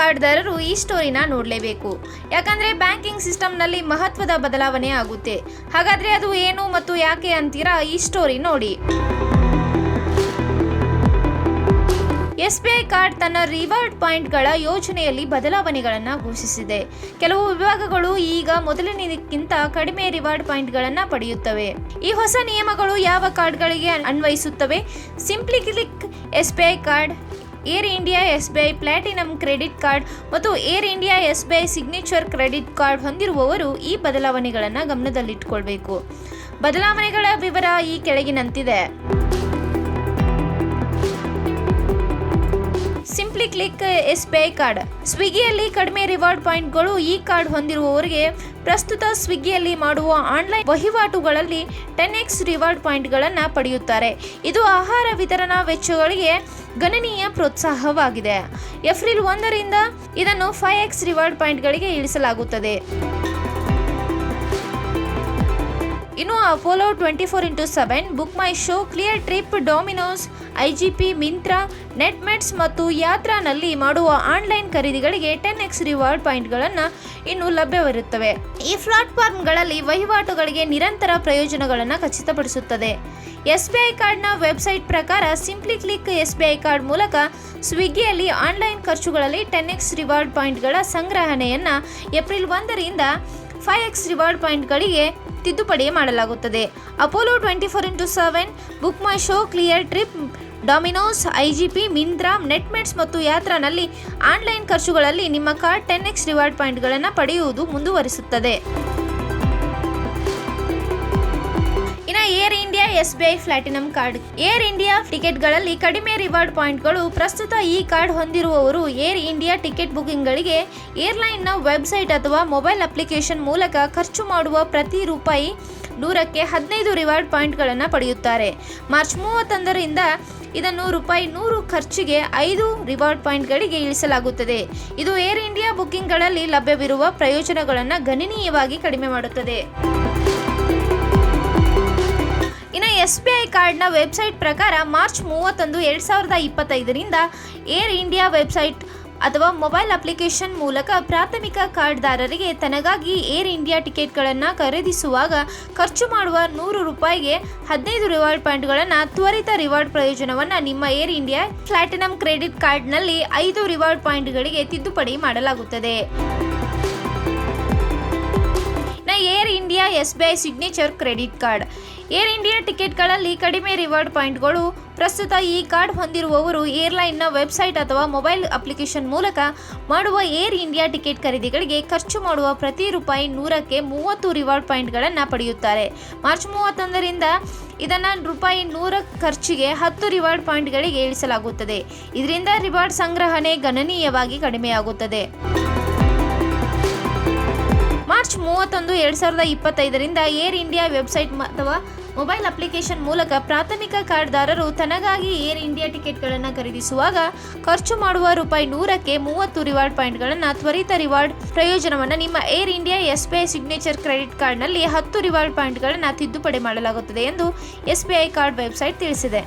ಕಾರ್ಡ್ದಾರರು ಈ ಸ್ಟೋರಿನ ನೋಡಲೇಬೇಕು. ಯಾಕಂದರೆ ಬ್ಯಾಂಕಿಂಗ್ ಸಿಸ್ಟಮ್ನಲ್ಲಿ ಮಹತ್ವದ ಬದಲಾವಣೆ ಆಗುತ್ತೆ. ಹಾಗಾದರೆ ಅದು ಏನು ಮತ್ತು ಯಾಕೆ ಅಂತೀರಾ? ಈ ಸ್ಟೋರಿ ನೋಡಿ. SBI ಕಾರ್ಡ್ ತನ್ನ ರಿವಾರ್ಡ್ ಪಾಯಿಂಟ್ಗಳ ಯೋಜನೆಯಲ್ಲಿ ಬದಲಾವಣೆಗಳನ್ನು ಘೋಷಿಸಿದೆ. ಕೆಲವು ವಿಭಾಗಗಳು ಈಗ ಮೊದಲಿನದಕ್ಕಿಂತ ಕಡಿಮೆ ರಿವಾರ್ಡ್ ಪಾಯಿಂಟ್ಗಳನ್ನು ಪಡೆಯುತ್ತವೆ. ಈ ಹೊಸ ನಿಯಮಗಳು ಯಾವ ಕಾರ್ಡ್ಗಳಿಗೆ ಅನ್ವಯಿಸುತ್ತವೆ? Simply click SBI card, Air India SBI platinum credit card ಮತ್ತು Air India SBI signature credit card ಹೊಂದಿರುವವರು ಈ ಬದಲಾವಣೆಗಳನ್ನು ಗಮನದಲ್ಲಿಟ್ಟುಕೊಳ್ಬೇಕು. ಬದಲಾವಣೆಗಳ ವಿವರ ಈ ಕೆಳಗಿನಂತಿದೆ. Simply click SBI card. ಸ್ವಿಗ್ಗಿಯಲ್ಲಿ ಕಡಿಮೆ ರಿವಾರ್ಡ್ ಪಾಯಿಂಟ್ಗಳು. ಈ ಕಾರ್ಡ್ ಹೊಂದಿರುವವರಿಗೆ ಪ್ರಸ್ತುತ ಸ್ವಿಗ್ಗಿಯಲ್ಲಿ ಮಾಡುವ ಆನ್ಲೈನ್ ವಹಿವಾಟುಗಳಲ್ಲಿ 10x ರಿವಾರ್ಡ್ ಪಾಯಿಂಟ್ಗಳನ್ನು ಪಡೆಯುತ್ತಾರೆ. ಇದು ಆಹಾರ ವಿತರಣಾ ವೆಚ್ಚಗಳಿಗೆ ಗಣನೀಯ ಪ್ರೋತ್ಸಾಹವಾಗಿದೆ. ಏಪ್ರಿಲ್ 1ರಿಂದ ಇದನ್ನು 5x ರಿವಾರ್ಡ್ ಪಾಯಿಂಟ್ಗಳಿಗೆ ಇಳಿಸಲಾಗುತ್ತದೆ. ಇನ್ನು Apollo 24x7, Book My Show, Cleartrip, Domino's, IGP, Myntra, Netmeds ಮತ್ತು ಯಾತ್ರಾನಲ್ಲಿ ಮಾಡುವ ಆನ್ಲೈನ್ ಖರೀದಿಗಳಿಗೆ 10x ರಿವಾರ್ಡ್ ಪಾಯಿಂಟ್ಗಳನ್ನು ಇನ್ನು ಲಭ್ಯವಿರುತ್ತವೆ. ಈ ಪ್ಲಾಟ್ಫಾರ್ಮ್ಗಳಲ್ಲಿ ವಹಿವಾಟುಗಳಿಗೆ ನಿರಂತರ ಪ್ರಯೋಜನಗಳನ್ನು ಖಚಿತಪಡಿಸುತ್ತದೆ. SBI ಕಾರ್ಡ್ನ ವೆಬ್ಸೈಟ್ ಪ್ರಕಾರ ಸಿಂಪ್ಲಿ ಕ್ಲಿಕ್ SBI ಕಾರ್ಡ್ ಮೂಲಕ ಸ್ವಿಗ್ಗಿಯಲ್ಲಿ ಆನ್ಲೈನ್ ಖರ್ಚುಗಳಲ್ಲಿ 10x ರಿವಾರ್ಡ್ ಪಾಯಿಂಟ್ಗಳ ಸಂಗ್ರಹಣೆಯನ್ನು ಏಪ್ರಿಲ್ 1ರಿಂದ 5x ರಿವಾರ್ಡ್ ಪಾಯಿಂಟ್ಗಳಿಗೆ ತಿದ್ದುಪಡಿ ಮಾಡಲಾಗುತ್ತದೆ. Apollo 24x7, Book My Show, Cleartrip, Domino's, IGP, Myntra, Netmeds ಮತ್ತು ಯಾತ್ರಾನಲ್ಲಿ ಆನ್ಲೈನ್ ಖರ್ಚುಗಳಲ್ಲಿ ನಿಮ್ಮ ಕಾರ್ಡ್ 10x ರಿವಾರ್ಡ್ ಪಾಯಿಂಟ್ಗಳನ್ನು ಪಡೆಯುವುದು ಮುಂದುವರಿಸುತ್ತದೆ. Air India SBI platinum card. Air India ಟಿಕೆಟ್ಗಳಲ್ಲಿ ಕಡಿಮೆ ರಿವಾರ್ಡ್ ಪಾಯಿಂಟ್ಗಳು. ಪ್ರಸ್ತುತ ಈ ಕಾರ್ಡ್ ಹೊಂದಿರುವವರು ಏರ್ ಇಂಡಿಯಾ ಟಿಕೆಟ್ ಬುಕಿಂಗ್ಗಳಿಗೆ ಏರ್ಲೈನ್ನ ವೆಬ್ಸೈಟ್ ಅಥವಾ ಮೊಬೈಲ್ ಅಪ್ಲಿಕೇಶನ್ ಮೂಲಕ ಖರ್ಚು ಮಾಡುವ ಪ್ರತಿ ರೂಪಾಯಿ 100ಕ್ಕೆ 15 ರಿವಾರ್ಡ್ ಪಾಯಿಂಟ್ಗಳನ್ನು ಪಡೆಯುತ್ತಾರೆ. ಮಾರ್ಚ್ 31ರಿಂದ ಇದನ್ನು ರೂಪಾಯಿ 100 ಖರ್ಚಿಗೆ 5 ರಿವಾರ್ಡ್ ಪಾಯಿಂಟ್ಗಳಿಗೆ ಇಳಿಸಲಾಗುತ್ತದೆ. ಇದು ಏರ್ ಇಂಡಿಯಾ ಬುಕಿಂಗ್ಗಳಲ್ಲಿ ಲಭ್ಯವಿರುವ ಪ್ರಯೋಜನಗಳನ್ನು ಗಣನೀಯವಾಗಿ ಕಡಿಮೆ ಮಾಡುತ್ತದೆ. SBI ಕಾರ್ಡ್ನ ವೆಬ್ಸೈಟ್ ಪ್ರಕಾರ ಮಾರ್ಚ್ 31, 2025ರಿಂದ ಏರ್ ಇಂಡಿಯಾ ವೆಬ್ಸೈಟ್ ಅಥವಾ ಮೊಬೈಲ್ ಅಪ್ಲಿಕೇಶನ್ ಮೂಲಕ ಪ್ರಾಥಮಿಕ ಕಾರ್ಡ್ದಾರರಿಗೆ ತನಗಾಗಿ ಏರ್ ಇಂಡಿಯಾ ಟಿಕೆಟ್ಗಳನ್ನು ಖರೀದಿಸುವಾಗ ಖರ್ಚು ಮಾಡುವ 100 ರೂಪಾಯಿಗೆ 15 ರಿವಾರ್ಡ್ ಪಾಯಿಂಟ್ಗಳನ್ನು ತ್ವರಿತ ರಿವಾರ್ಡ್ ಪ್ರಯೋಜನವನ್ನು ನಿಮ್ಮ ಏರ್ ಇಂಡಿಯಾ ಪ್ಲಾಟಿನಂ ಕ್ರೆಡಿಟ್ ಕಾರ್ಡ್ನಲ್ಲಿ 5 ರಿವಾರ್ಡ್ ಪಾಯಿಂಟ್ಗಳಿಗೆ ತಿದ್ದುಪಡಿ ಮಾಡಲಾಗುತ್ತದೆ. Air India SBI signature credit card. Air India ಟಿಕೆಟ್ಗಳಲ್ಲಿ ಕಡಿಮೆ ರಿವಾರ್ಡ್ ಪಾಯಿಂಟ್ಗಳು. ಪ್ರಸ್ತುತ ಈ ಕಾರ್ಡ್ ಹೊಂದಿರುವವರು ಏರ್ಲೈನ್ನ ವೆಬ್ಸೈಟ್ ಅಥವಾ ಮೊಬೈಲ್ ಅಪ್ಲಿಕೇಶನ್ ಮೂಲಕ ಮಾಡುವ ಏರ್ ಇಂಡಿಯಾ ಟಿಕೆಟ್ ಖರೀದಿಗಳಿಗೆ ಖರ್ಚು ಮಾಡುವ ಪ್ರತಿ ರೂಪಾಯಿ 100ಕ್ಕೆ 30 ರಿವಾರ್ಡ್ ಪಾಯಿಂಟ್ಗಳನ್ನು ಪಡೆಯುತ್ತಾರೆ. ಮಾರ್ಚ್ 31ರಿಂದ ಇದನ್ನು ರೂಪಾಯಿ 100 ಖರ್ಚಿಗೆ 10 ರಿವಾರ್ಡ್ ಪಾಯಿಂಟ್ಗಳಿಗೆ ಇಳಿಸಲಾಗುತ್ತದೆ. ಇದರಿಂದ ರಿವಾರ್ಡ್ ಸಂಗ್ರಹಣೆ ಗಣನೀಯವಾಗಿ ಕಡಿಮೆಯಾಗುತ್ತದೆ. ಮಾರ್ಚ್ 31, 2025ರಿಂದ ಏರ್ ಇಂಡಿಯಾ ವೆಬ್ಸೈಟ್ ಅಥವಾ ಮೊಬೈಲ್ ಅಪ್ಲಿಕೇಶನ್ ಮೂಲಕ ಪ್ರಾಥಮಿಕ ಕಾರ್ಡ್ದಾರರು ತನಗಾಗಿ ಏರ್ ಇಂಡಿಯಾ ಟಿಕೆಟ್ಗಳನ್ನು ಖರೀದಿಸುವಾಗ ಖರ್ಚು ಮಾಡುವ ರೂಪಾಯಿ 100ಕ್ಕೆ 30 ರಿವಾರ್ಡ್ ಪಾಯಿಂಟ್ಗಳನ್ನು ತ್ವರಿತ ರಿವಾರ್ಡ್ ಪ್ರಯೋಜನವನ್ನು ನಿಮ್ಮ air India SBI signature credit ಕಾರ್ಡ್ನಲ್ಲಿ 10 ರಿವಾರ್ಡ್ ಪಾಯಿಂಟ್ಗಳನ್ನು ತಿದ್ದುಪಡಿ ಮಾಡಲಾಗುತ್ತದೆ ಎಂದು SBI ಕಾರ್ಡ್ ವೆಬ್ಸೈಟ್ ತಿಳಿಸಿದೆ.